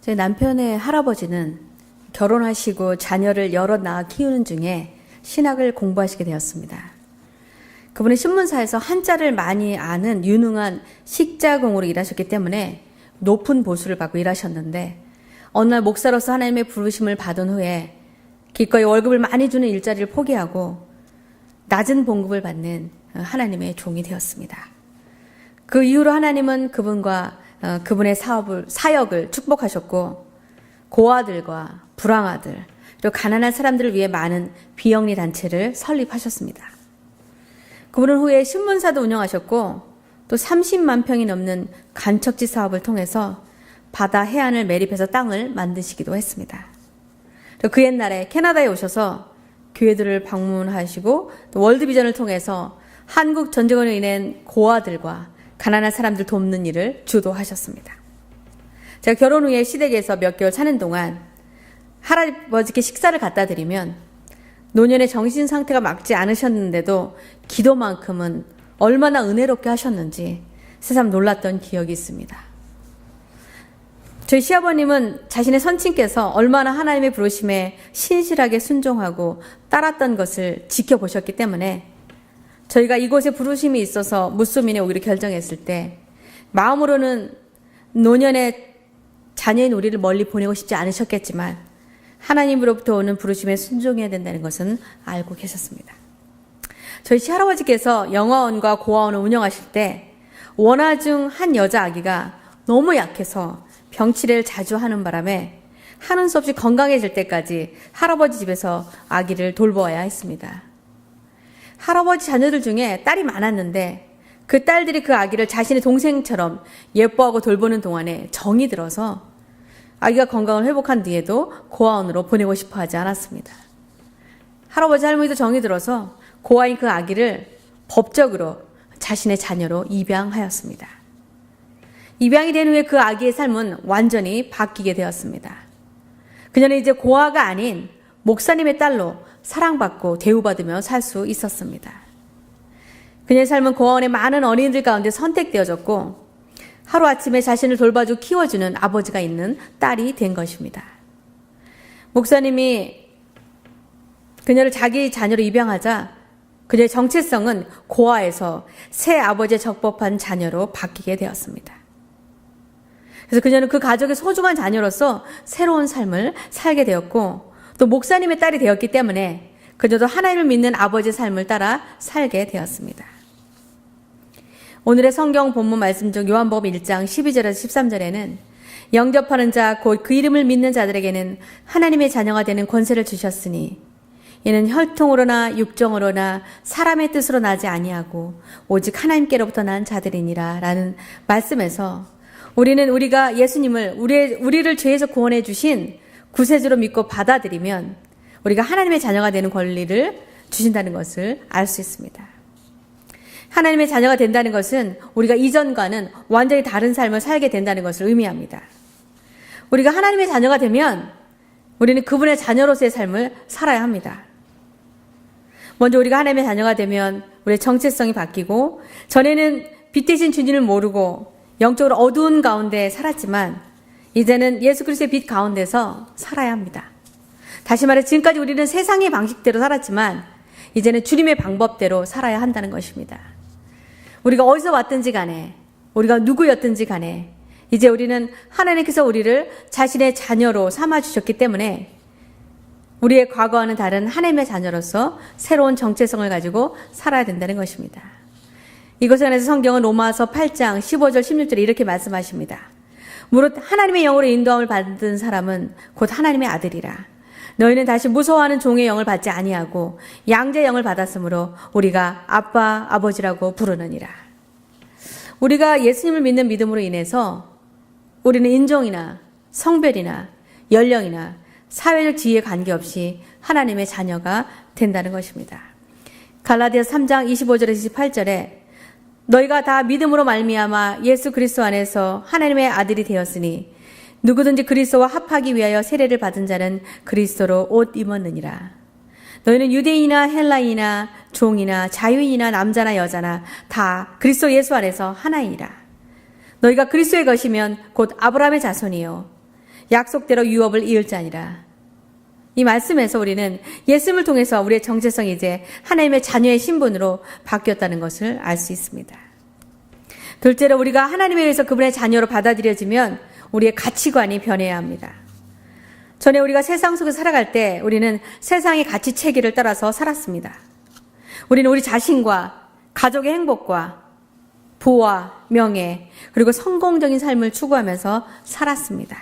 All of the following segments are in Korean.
제 남편의 할아버지는 결혼하시고 자녀를 여럿 낳아 키우는 중에 신학을 공부하시게 되었습니다. 그분은 신문사에서 한자를 많이 아는 유능한 식자공으로 일하셨기 때문에 높은 보수를 받고 일하셨는데, 어느 날 목사로서 하나님의 부르심을 받은 후에 기꺼이 월급을 많이 주는 일자리를 포기하고 낮은 봉급을 받는 하나님의 종이 되었습니다. 그 이후로 하나님은 그분과 그분의 사역을 축복하셨고, 고아들과 불황아들, 그리고 가난한 사람들을 위해 많은 비영리 단체를 설립하셨습니다. 그분은 후에 신문사도 운영하셨고, 또 30만 평이 넘는 간척지 사업을 통해서 바다 해안을 매립해서 땅을 만드시기도 했습니다. 그 옛날에 캐나다에 오셔서 교회들을 방문하시고, 또 월드비전을 통해서 한국 전쟁으로 인한 고아들과 가난한 사람들 돕는 일을 주도하셨습니다. 제가 결혼 후에 시댁에서 몇 개월 사는 동안 할아버지께 식사를 갖다 드리면 노년의 정신 상태가 막지 않으셨는데도 기도만큼은 얼마나 은혜롭게 하셨는지 새삼 놀랐던 기억이 있습니다. 저희 시아버님은 자신의 선친께서 얼마나 하나님의 부르심에 신실하게 순종하고 따랐던 것을 지켜보셨기 때문에 저희가 이곳에 부르심이 있어서 무소민에 오기로 결정했을 때 마음으로는 노년의 자녀인 우리를 멀리 보내고 싶지 않으셨겠지만 하나님으로부터 오는 부르심에 순종해야 된다는 것은 알고 계셨습니다. 저희 시할아버지께서 영화원과 고아원을 운영하실 때 원아 중 한 여자 아기가 너무 약해서 병치레를 자주 하는 바람에 하는 수 없이 건강해질 때까지 할아버지 집에서 아기를 돌보아야 했습니다. 할아버지 자녀들 중에 딸이 많았는데 그 딸들이 그 아기를 자신의 동생처럼 예뻐하고 돌보는 동안에 정이 들어서 아기가 건강을 회복한 뒤에도 고아원으로 보내고 싶어 하지 않았습니다. 할아버지 할머니도 정이 들어서 고아인 그 아기를 법적으로 자신의 자녀로 입양하였습니다. 입양이 된 후에 그 아기의 삶은 완전히 바뀌게 되었습니다. 그녀는 이제 고아가 아닌 목사님의 딸로 사랑받고 대우받으며 살 수 있었습니다. 그녀의 삶은 고아원의 많은 어린이들 가운데 선택되어졌고 하루아침에 자신을 돌봐주고 키워주는 아버지가 있는 딸이 된 것입니다. 목사님이 그녀를 자기 자녀로 입양하자 그녀의 정체성은 고아에서 새 아버지의 적법한 자녀로 바뀌게 되었습니다. 그래서 그녀는 그 가족의 소중한 자녀로서 새로운 삶을 살게 되었고, 또 목사님의 딸이 되었기 때문에 그녀도 하나님을 믿는 아버지의 삶을 따라 살게 되었습니다. 오늘의 성경 본문 말씀 중 요한복음 1장 12절에서 13절에는 영접하는 자 곧 그 이름을 믿는 자들에게는 하나님의 자녀가 되는 권세를 주셨으니 이는 혈통으로나 육정으로나 사람의 뜻으로 나지 아니하고 오직 하나님께로부터 난 자들이니라 라는 말씀에서 우리가 예수님을 우리를 죄에서 구원해 주신 구세주로 믿고 받아들이면 우리가 하나님의 자녀가 되는 권리를 주신다는 것을 알 수 있습니다. 하나님의 자녀가 된다는 것은 우리가 이전과는 완전히 다른 삶을 살게 된다는 것을 의미합니다. 우리가 하나님의 자녀가 되면 우리는 그분의 자녀로서의 삶을 살아야 합니다. 먼저 우리가 하나님의 자녀가 되면 우리의 정체성이 바뀌고, 전에는 빛 대신 주님을 모르고 영적으로 어두운 가운데 살았지만 이제는 예수 그리스도의 빛 가운데서 살아야 합니다. 다시 말해 지금까지 우리는 세상의 방식대로 살았지만 이제는 주님의 방법대로 살아야 한다는 것입니다. 우리가 어디서 왔든지 간에, 우리가 누구였든지 간에 이제 우리는 하나님께서 우리를 자신의 자녀로 삼아주셨기 때문에 우리의 과거와는 다른 하나님의 자녀로서 새로운 정체성을 가지고 살아야 된다는 것입니다. 이것에 관해서 성경은 로마서 8장 15절 16절에 이렇게 말씀하십니다. 무릇 하나님의 영으로 인도함을 받은 사람은 곧 하나님의 아들이라. 너희는 다시 무서워하는 종의 영을 받지 아니하고 양자의 영을 받았으므로 우리가 아빠, 아버지라고 부르느니라. 우리가 예수님을 믿는 믿음으로 인해서 우리는 인종이나 성별이나 연령이나 사회적 지위에 관계없이 하나님의 자녀가 된다는 것입니다. 갈라디아서 3장 25절에서 28절에 너희가 다 믿음으로 말미암아 예수 그리스도 안에서 하나님의 아들이 되었으니 누구든지 그리스도와 합하기 위하여 세례를 받은 자는 그리스도로 옷 입었느니라. 너희는 유대인이나 헬라인이나 종이나 자유인이나 남자나 여자나 다 그리스도 예수 안에서 하나이니라. 너희가 그리스도의 것이면 곧 아브라함의 자손이요 약속대로 유업을 이을 자니라. 이 말씀에서 우리는 예수님을 통해서 우리의 정체성이 이제 하나님의 자녀의 신분으로 바뀌었다는 것을 알 수 있습니다. 둘째로 우리가 하나님에 의해서 그분의 자녀로 받아들여지면 우리의 가치관이 변해야 합니다. 전에 우리가 세상 속에 살아갈 때 우리는 세상의 가치 체계를 따라서 살았습니다. 우리는 우리 자신과 가족의 행복과 부와 명예 그리고 성공적인 삶을 추구하면서 살았습니다.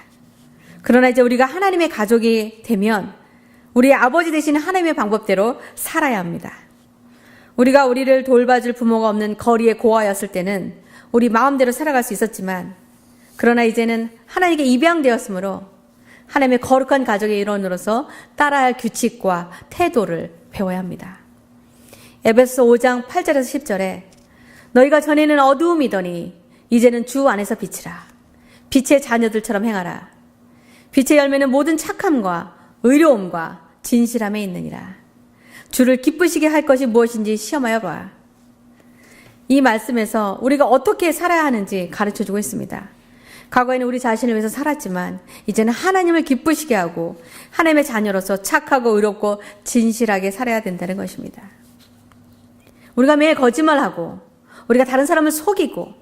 그러나 이제 우리가 하나님의 가족이 되면 우리의 아버지 되시는 하나님의 방법대로 살아야 합니다. 우리가 우리를 돌봐줄 부모가 없는 거리의 고아였을 때는 우리 마음대로 살아갈 수 있었지만 그러나 이제는 하나님께 입양되었으므로 하나님의 거룩한 가족의 일원으로서 따라야 할 규칙과 태도를 배워야 합니다. 에베소서 5장 8절에서 10절에 너희가 전에는 어두움이더니 이제는 주 안에서 빛이라. 빛의 자녀들처럼 행하라. 빛의 열매는 모든 착함과 의로움과 진실함에 있느니라. 주를 기쁘시게 할 것이 무엇인지 시험하여 봐. 이 말씀에서 우리가 어떻게 살아야 하는지 가르쳐주고 있습니다. 과거에는 우리 자신을 위해서 살았지만 이제는 하나님을 기쁘시게 하고 하나님의 자녀로서 착하고 의롭고 진실하게 살아야 된다는 것입니다. 우리가 매일 거짓말하고 우리가 다른 사람을 속이고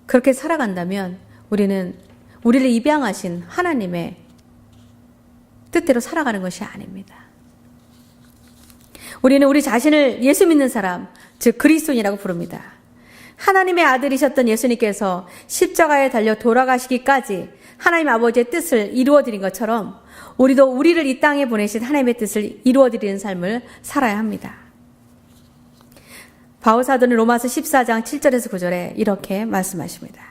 그렇게 살아간다면 우리는 우리를 입양하신 하나님의 뜻대로 살아가는 것이 아닙니다. 우리는 우리 자신을 예수 믿는 사람, 즉 그리스도인이라고 부릅니다. 하나님의 아들이셨던 예수님께서 십자가에 달려 돌아가시기까지 하나님 아버지의 뜻을 이루어드린 것처럼 우리도 우리를 이 땅에 보내신 하나님의 뜻을 이루어드리는 삶을 살아야 합니다. 바울사도는 로마서 14장 7절에서 9절에 이렇게 말씀하십니다.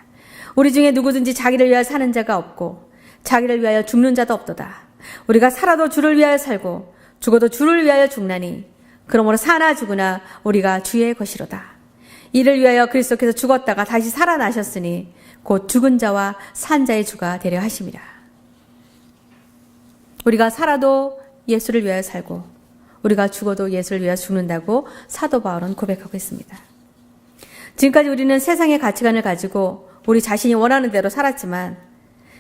우리 중에 누구든지 자기를 위하여 사는 자가 없고 자기를 위하여 죽는 자도 없도다. 우리가 살아도 주를 위하여 살고 죽어도 주를 위하여 죽나니 그러므로 사나 죽으나 우리가 주의 것이로다. 이를 위하여 그리스도께서 죽었다가 다시 살아나셨으니 곧 죽은 자와 산 자의 주가 되려 하심이라. 우리가 살아도 예수를 위하여 살고 우리가 죽어도 예수를 위하여 죽는다고 사도 바울은 고백하고 있습니다. 지금까지 우리는 세상의 가치관을 가지고 우리 자신이 원하는 대로 살았지만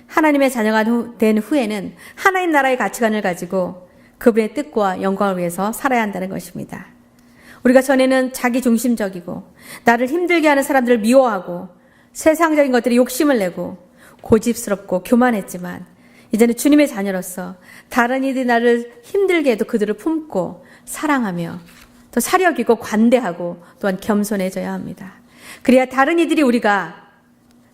하나님의 자녀가 된 후에는 하나님 나라의 가치관을 가지고 그분의 뜻과 영광을 위해서 살아야 한다는 것입니다. 우리가 전에는 자기 중심적이고 나를 힘들게 하는 사람들을 미워하고 세상적인 것들에 욕심을 내고 고집스럽고 교만했지만 이제는 주님의 자녀로서 다른 이들이 나를 힘들게 해도 그들을 품고 사랑하며 또 사려있고 관대하고 또한 겸손해져야 합니다. 그래야 다른 이들이 우리가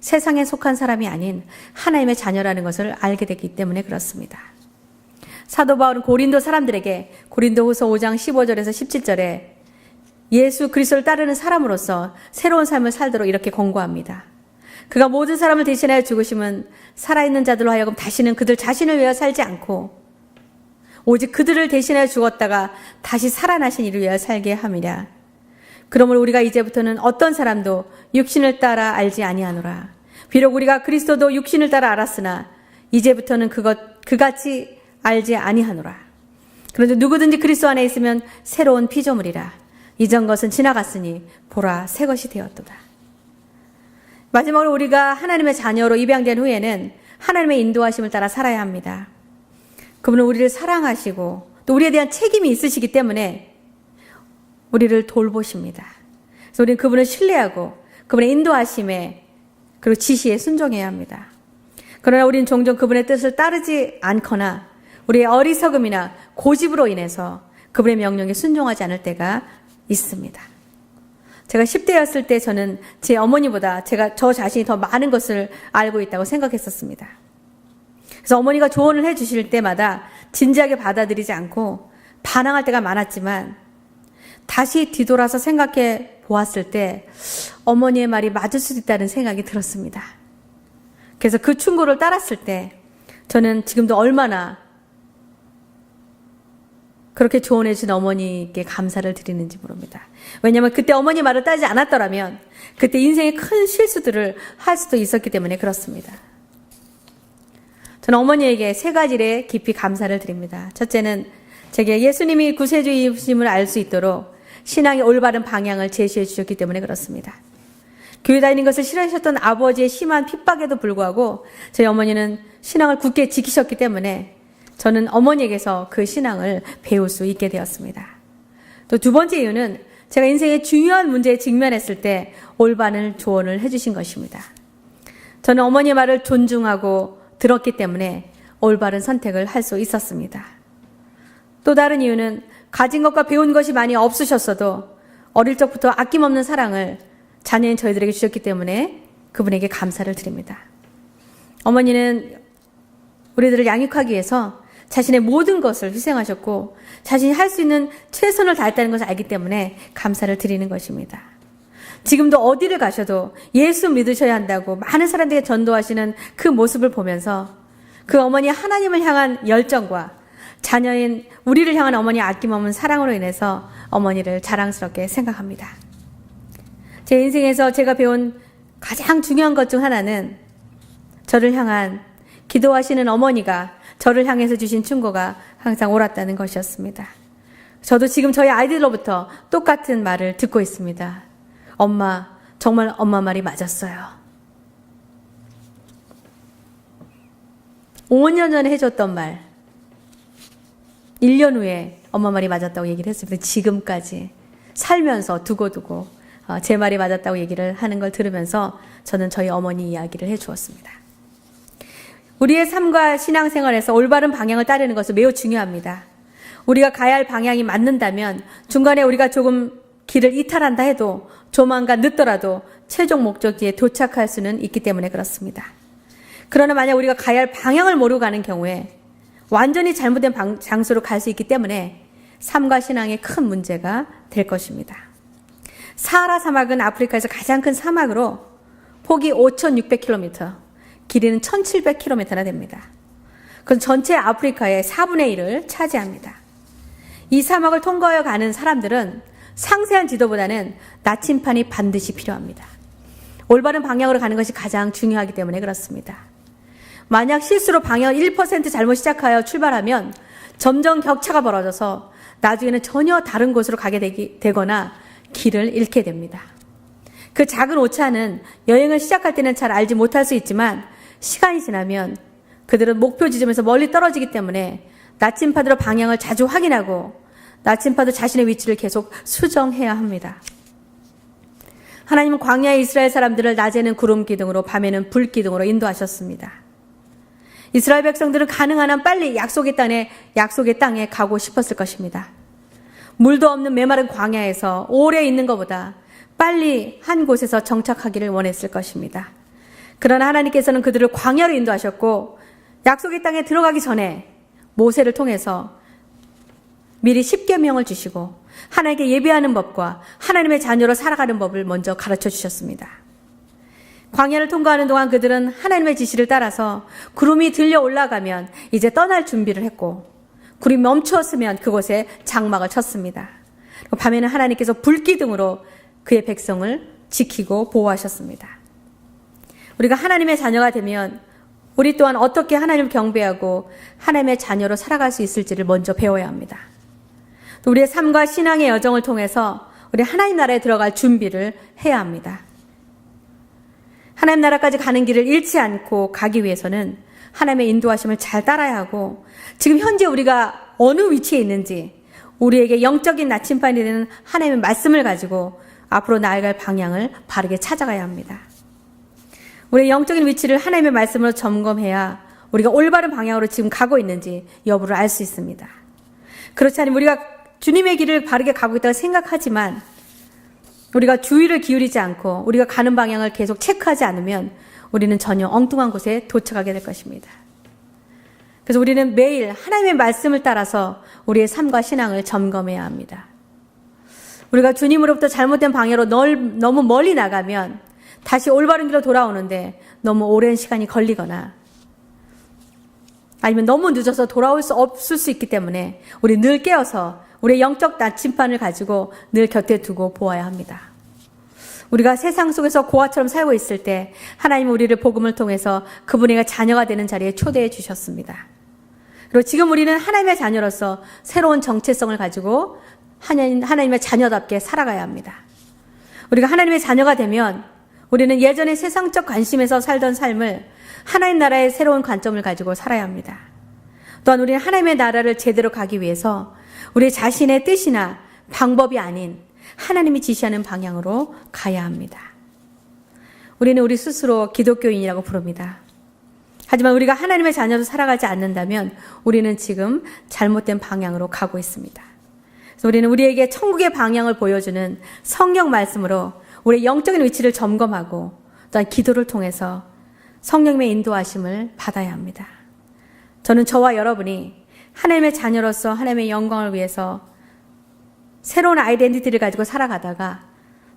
세상에 속한 사람이 아닌 하나님의 자녀라는 것을 알게 됐기 때문에 그렇습니다. 사도 바울은 고린도 사람들에게 고린도후서 5장 15절에서 17절에 예수 그리스도를 따르는 사람으로서 새로운 삶을 살도록 이렇게 권고합니다. 그가 모든 사람을 대신하여 죽으심은 살아있는 자들로 하여금 다시는 그들 자신을 위하여 살지 않고 오직 그들을 대신하여 죽었다가 다시 살아나신 이를 위하여 살게 함이라. 그러므로 우리가 이제부터는 어떤 사람도 육신을 따라 알지 아니하노라. 비록 우리가 그리스도도 육신을 따라 알았으나 이제부터는 그같이 알지 아니하노라. 그런데 누구든지 그리스도 안에 있으면 새로운 피조물이라. 이전 것은 지나갔으니 보라 새 것이 되었도다. 마지막으로 우리가 하나님의 자녀로 입양된 후에는 하나님의 인도하심을 따라 살아야 합니다. 그분은 우리를 사랑하시고 또 우리에 대한 책임이 있으시기 때문에 우리를 돌보십니다. 그래서 우리는 그분을 신뢰하고 그분의 인도하심에 그리고 지시에 순종해야 합니다. 그러나 우리는 종종 그분의 뜻을 따르지 않거나 우리의 어리석음이나 고집으로 인해서 그분의 명령에 순종하지 않을 때가 있습니다. 제가 10대였을 때 저는 제 어머니보다 저 자신이 더 많은 것을 알고 있다고 생각했었습니다. 그래서 어머니가 조언을 해주실 때마다 진지하게 받아들이지 않고 반항할 때가 많았지만 다시 뒤돌아서 생각해 보았을 때 어머니의 말이 맞을 수도 있다는 생각이 들었습니다. 그래서 그 충고를 따랐을 때 저는 지금도 얼마나 그렇게 조언해 주신 어머니께 감사를 드리는지 모릅니다. 왜냐하면 그때 어머니 말을 따르지 않았더라면 그때 인생의 큰 실수들을 할 수도 있었기 때문에 그렇습니다. 저는 어머니에게 3가지에 깊이 감사를 드립니다. 첫째는 제게 예수님이 구세주이심을 알 수 있도록 신앙의 올바른 방향을 제시해 주셨기 때문에 그렇습니다. 교회 다니는 것을 싫어하셨던 아버지의 심한 핍박에도 불구하고 저희 어머니는 신앙을 굳게 지키셨기 때문에 저는 어머니에게서 그 신앙을 배울 수 있게 되었습니다. 또 두 번째 이유는 제가 인생의 중요한 문제에 직면했을 때 올바른 조언을 해주신 것입니다. 저는 어머니의 말을 존중하고 들었기 때문에 올바른 선택을 할 수 있었습니다. 또 다른 이유는 가진 것과 배운 것이 많이 없으셨어도 어릴 적부터 아낌없는 사랑을 자녀인 저희들에게 주셨기 때문에 그분에게 감사를 드립니다. 어머니는 우리들을 양육하기 위해서 자신의 모든 것을 희생하셨고 자신이 할 수 있는 최선을 다했다는 것을 알기 때문에 감사를 드리는 것입니다. 지금도 어디를 가셔도 예수 믿으셔야 한다고 많은 사람들에게 전도하시는 그 모습을 보면서 그 어머니의 하나님을 향한 열정과 자녀인 우리를 향한 어머니의 아낌없는 사랑으로 인해서 어머니를 자랑스럽게 생각합니다. 제 인생에서 제가 배운 가장 중요한 것 중 하나는 저를 향한 기도하시는 어머니가 저를 향해서 주신 충고가 항상 옳았다는 것이었습니다. 저도 지금 저희 아이들로부터 똑같은 말을 듣고 있습니다. 엄마, 정말 엄마 말이 맞았어요. 5년 전에 해줬던 말, 1년 후에 엄마 말이 맞았다고 얘기를 했습니다. 지금까지 살면서 두고두고 제 말이 맞았다고 얘기를 하는 걸 들으면서 저는 저희 어머니 이야기를 해주었습니다. 우리의 삶과 신앙생활에서 올바른 방향을 따르는 것은 매우 중요합니다. 우리가 가야 할 방향이 맞는다면 중간에 우리가 조금 길을 이탈한다 해도 조만간 늦더라도 최종 목적지에 도착할 수는 있기 때문에 그렇습니다. 그러나 만약 우리가 가야 할 방향을 모르고 가는 경우에 완전히 잘못된 장소로 갈 수 있기 때문에 삶과 신앙에 큰 문제가 될 것입니다. 사하라 사막은 아프리카에서 가장 큰 사막으로 폭이 5,600km, 길이는 1,700km나 됩니다. 그건 전체 아프리카의 4분의 1을 차지합니다. 이 사막을 통과하여 가는 사람들은 상세한 지도보다는 나침판이 반드시 필요합니다. 올바른 방향으로 가는 것이 가장 중요하기 때문에 그렇습니다. 만약 실수로 방향을 1% 잘못 시작하여 출발하면 점점 격차가 벌어져서 나중에는 전혀 다른 곳으로 가게 되거나 길을 잃게 됩니다. 그 작은 오차는 여행을 시작할 때는 잘 알지 못할 수 있지만 시간이 지나면 그들은 목표 지점에서 멀리 떨어지기 때문에 나침판으로 방향을 자주 확인하고 나침판도 자신의 위치를 계속 수정해야 합니다. 하나님은 광야의 이스라엘 사람들을 낮에는 구름 기둥으로 밤에는 불 기둥으로 인도하셨습니다. 이스라엘 백성들은 가능한 한 빨리 약속의 땅에 가고 싶었을 것입니다. 물도 없는 메마른 광야에서 오래 있는 것보다 빨리 한 곳에서 정착하기를 원했을 것입니다. 그러나 하나님께서는 그들을 광야로 인도하셨고 약속의 땅에 들어가기 전에 모세를 통해서 미리 10계명을 주시고 하나님께 예배하는 법과 하나님의 자녀로 살아가는 법을 먼저 가르쳐 주셨습니다. 광야를 통과하는 동안 그들은 하나님의 지시를 따라서 구름이 들려 올라가면 이제 떠날 준비를 했고 구름이 멈추었으면 그곳에 장막을 쳤습니다. 밤에는 하나님께서 불기둥으로 그의 백성을 지키고 보호하셨습니다. 우리가 하나님의 자녀가 되면 우리 또한 어떻게 하나님을 경배하고 하나님의 자녀로 살아갈 수 있을지를 먼저 배워야 합니다. 또 우리의 삶과 신앙의 여정을 통해서 우리 하나님 나라에 들어갈 준비를 해야 합니다. 하나님 나라까지 가는 길을 잃지 않고 가기 위해서는 하나님의 인도하심을 잘 따라야 하고 지금 현재 우리가 어느 위치에 있는지 우리에게 영적인 나침반이 되는 하나님의 말씀을 가지고 앞으로 나아갈 방향을 바르게 찾아가야 합니다. 우리의 영적인 위치를 하나님의 말씀으로 점검해야 우리가 올바른 방향으로 지금 가고 있는지 여부를 알 수 있습니다. 그렇지 않으면 우리가 주님의 길을 바르게 가고 있다고 생각하지만 우리가 주의를 기울이지 않고 우리가 가는 방향을 계속 체크하지 않으면 우리는 전혀 엉뚱한 곳에 도착하게 될 것입니다. 그래서 우리는 매일 하나님의 말씀을 따라서 우리의 삶과 신앙을 점검해야 합니다. 우리가 주님으로부터 잘못된 방향으로 너무 멀리 나가면 다시 올바른 길로 돌아오는데 너무 오랜 시간이 걸리거나 아니면 너무 늦어서 돌아올 수 없을 수 있기 때문에 우리 늘 깨어서 우리의 영적 나침판을 가지고 늘 곁에 두고 보아야 합니다. 우리가 세상 속에서 고아처럼 살고 있을 때 하나님은 우리를 복음을 통해서 그분의 자녀가 되는 자리에 초대해 주셨습니다. 그리고 지금 우리는 하나님의 자녀로서 새로운 정체성을 가지고 하나님의 자녀답게 살아가야 합니다. 우리가 하나님의 자녀가 되면 우리는 예전의 세상적 관심에서 살던 삶을 하나님 나라의 새로운 관점을 가지고 살아야 합니다. 또한 우리는 하나님의 나라를 제대로 가기 위해서 우리 자신의 뜻이나 방법이 아닌 하나님이 지시하는 방향으로 가야 합니다. 우리는 우리 스스로 기독교인이라고 부릅니다. 하지만 우리가 하나님의 자녀로 살아가지 않는다면 우리는 지금 잘못된 방향으로 가고 있습니다. 그래서 우리는 우리에게 천국의 방향을 보여주는 성경 말씀으로 우리의 영적인 위치를 점검하고 또한 기도를 통해서 성령님의 인도하심을 받아야 합니다. 저는 저와 여러분이 하나님의 자녀로서 하나님의 영광을 위해서 새로운 아이덴티티를 가지고 살아가다가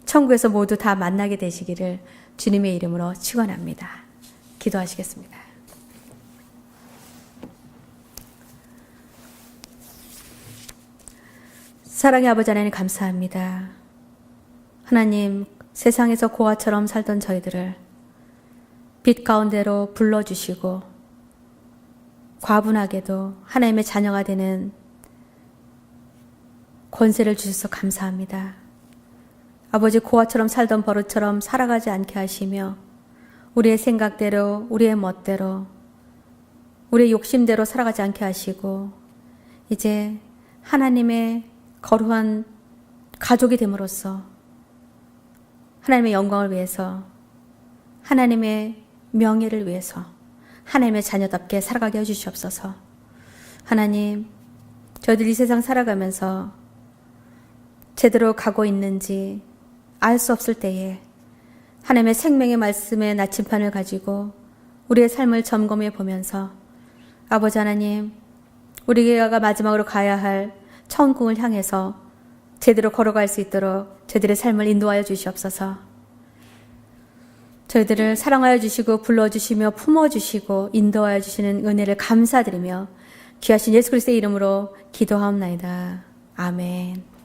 천국에서 모두 다 만나게 되시기를 주님의 이름으로 축원합니다. 기도하시겠습니다. 사랑의 아버지 하나님 감사합니다. 하나님, 세상에서 고아처럼 살던 저희들을 빛 가운데로 불러주시고 과분하게도 하나님의 자녀가 되는 권세를 주셔서 감사합니다. 아버지, 고아처럼 살던 버릇처럼 살아가지 않게 하시며 우리의 생각대로, 우리의 멋대로, 우리의 욕심대로 살아가지 않게 하시고 이제 하나님의 거룩한 가족이 됨으로써 하나님의 영광을 위해서, 하나님의 명예를 위해서 하나님의 자녀답게 살아가게 해주시옵소서. 하나님, 저희들이 이 세상 살아가면서 제대로 가고 있는지 알 수 없을 때에 하나님의 생명의 말씀의 나침판을 가지고 우리의 삶을 점검해 보면서 아버지 하나님, 우리가 마지막으로 가야 할 천국을 향해서 제대로 걸어갈 수 있도록 저희들의 삶을 인도하여 주시옵소서. 저희들을 사랑하여 주시고 불러주시며 품어주시고 인도하여 주시는 은혜를 감사드리며 귀하신 예수 그리스도의 이름으로 기도하옵나이다. 아멘.